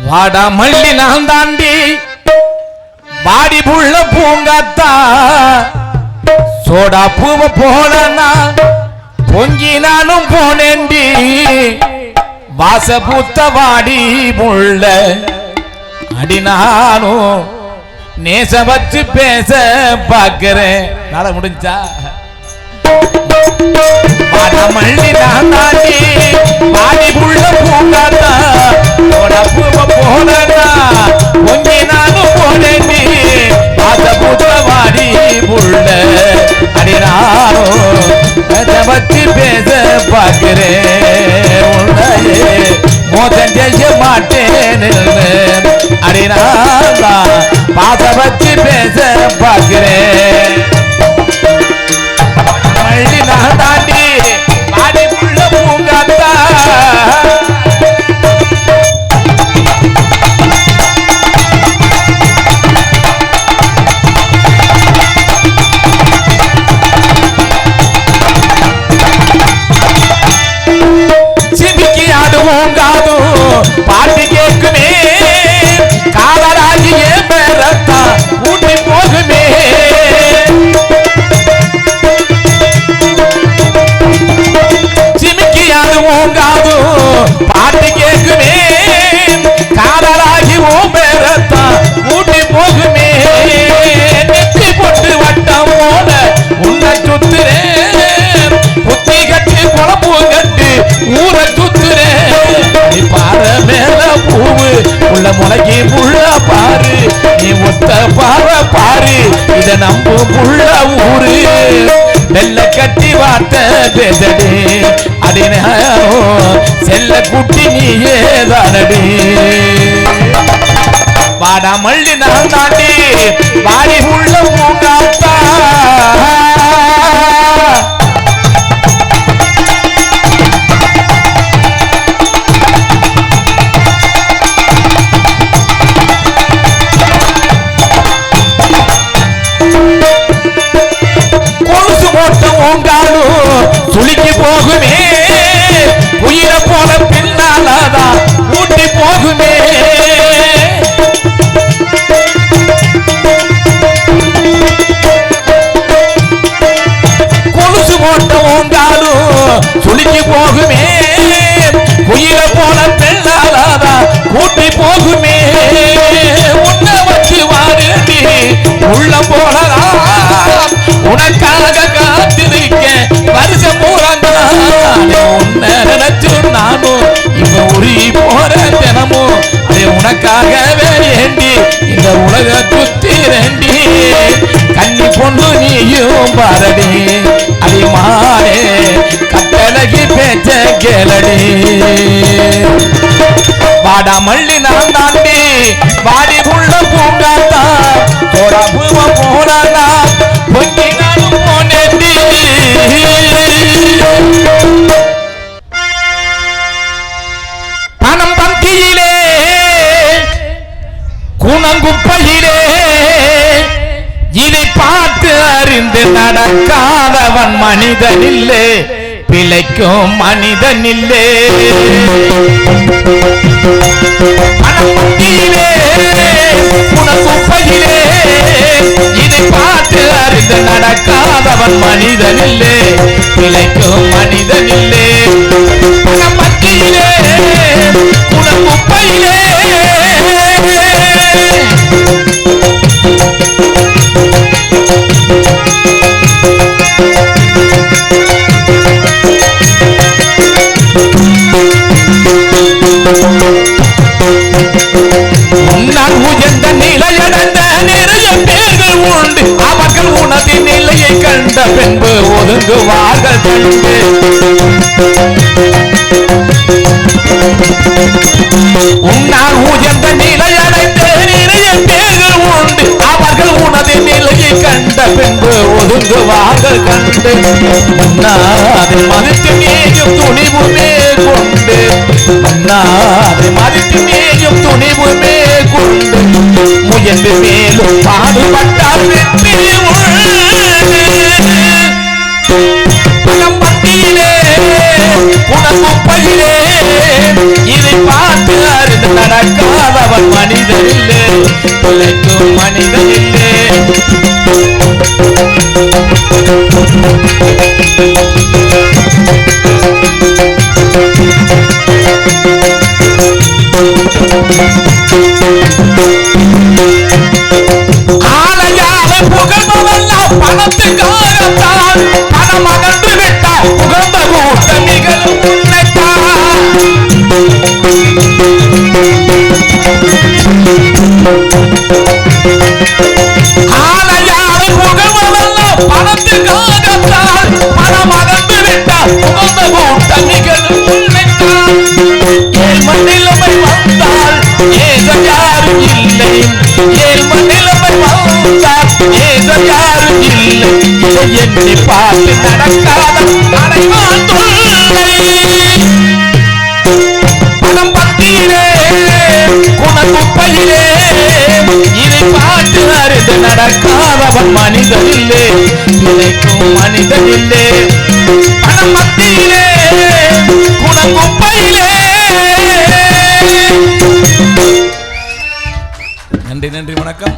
வாடா மல்லி நான் தாண்டி வாடி புள்ள பூங்காத்தா சோடா பூவ போனா பொங்கி நானும் போனேண்டி வாச பூத்த வாடி புள்ள அடி நானும் நேச வச்சு பேச பாக்குறேன். நாள முடிஞ்சா வாடா மல்லி நான் தாண்டி வாடி புள்ள பூங்காத்தா சோடா பூவ போனா பொங்கி நானும் போனேண்டி வாச பூத்த வாடி புள்ள அடி நானும் வச்சு பேச பாக்குறேன். உன்னையே மோசம் செய்ய மாட்டேன் அடினா பாச வச்சு பேச பாக்குறேன். மல்லி நான் தாண்டி பாடி புள்ள பூங்காத்தா பாட்டு கேட்குமே காதலாகிய மேரத்தா ஊட்டி போகுமே சிமிக்கியாது ஓங்காது பாட்டு கேட்குமே காதலாகி ஓ மேரத்தா ஊட்டி போகுமே நெத்தி போட்டு வட்டம் போல உன்னை சுத்துறேன் புத்தி கட்டி குழம்பு கட்டு ஊரை சுத்துறேன். பாற மேல பூவு உள்ள முளைக்கி புள்ள பாரு நீ ஒத்த பாற பாரு இத நம்பு புள்ள ஊரு வெள்ள கட்டி வார்த்த பேசடி அடினோ செல்ல குட்டி நீ ஏதானடி. வாடா மல்லி நான் தாண்டி வாடி உள்ள பூங்காத்தா சுளிக்கு போகுமே உயிரை போல பின்னாலதான் ஊட்டி போகுமே. கொலுசு போட்ட ஓங்காலும் சுளிக்கு போகுமே உயிரை போல பின்னாலதான் ஊட்டி போகுமே. உன்னை வச்சு வாருடி உள்ள போலதான் உனக்காக காத்திருக்க வருஷம் பூராங்க உன்னை நினைச்சு நானும் இப்ப உரி போற தினமும் அதை உனக்காகவே ஏண்டி இந்த உலக சுத்தி ரெண்டி கண்ணி பொண்ணு நீயும் பாரடி அடிமானே கட்டழகி பேச்ச கேளடி. வாடா மல்லி நான் தாண்டி வாடி உள்ள பூங்காத்தா தோடா பூவ போனா பொங்கி நானும் போனேண்டி. பணம் பந்தியிலே குணங்குப்பையிலே இதை பார்த்து அறிந்து நடக்காதவன் மனிதன் இல்லை பிழைக்கும் மனிதன் இல்லை. பணம் பந்தியிலே குணங்குப்பையிலே இதை பார்த்து அறிந்து நடக்காதவன் மனிதன் இல்லை பிழைக்கும் மனிதன் இல்லை. பணம் பந்தியிலே குணங்குப்பையிலே உன்னால் உயர்ந்த நிலையடைந்த நிறைய பேர்கள் உண்டு அவர்கள் உனது நிலையை கண்ட பின்பு ஒதுங்குவார்கள் கண்டு. உன்னால் உயர்ந்த நிலையடைந்த நிறைய பேர்கள் உண்டு அவர்கள் உனது நிலையை கண்ட பின்பு ஒதுங்குவார்கள் கண்டு. உன்னாதை மதித்து நீயும் துணிவுமே கொண்டு உன்னாதை மதித்து நீயும் துணிவுமே கொண்டு முயன்று மேலும் பாடுபட்டால் வெற்றி பணம் பட்டியிலே உனக்கு பயிலே இதை பார்த்து அறிந்து நடக்காதவன் மனிதன் இல்லை, பிழைக்கும் மனிதன் இல்லை. ஆலையாக புகழ்பவெல்லாம் பணத்துக்காகத்தான், பணம் அகன்று விட்டால் புகழ்ந்த கூட்டம் நிகழும் உன்னைத்தான். ஆலையாக புகழ்பவெல்லாம் பணத்துக்காகத்தான், பணம் அகன்று விட்டால் புகழ்ந்த கூட்டம் நிகழும் உன்னைத்தான். ஏழ்ம நிலைமை வந்தால் ஏதம் யாரும் இல்லை, ஏழ்ம நிலைமை வந்தால் ஏதம் யாரும் இல்லை. இதை எண்ணி பார்த்து நடக்காத அடைவான் தொல்லை. பணம் பக்தியிலே குணக்குப்பையிலே இதை பார்த்து அறிந்து நடக்காதவன் மனிதன் இல்லை, பிழைக்கும் மனிதன் இல்லை. பணம் பக்தியிலே குணக்குப்பையிலே. நன்றி, நன்றி, வணக்கம்.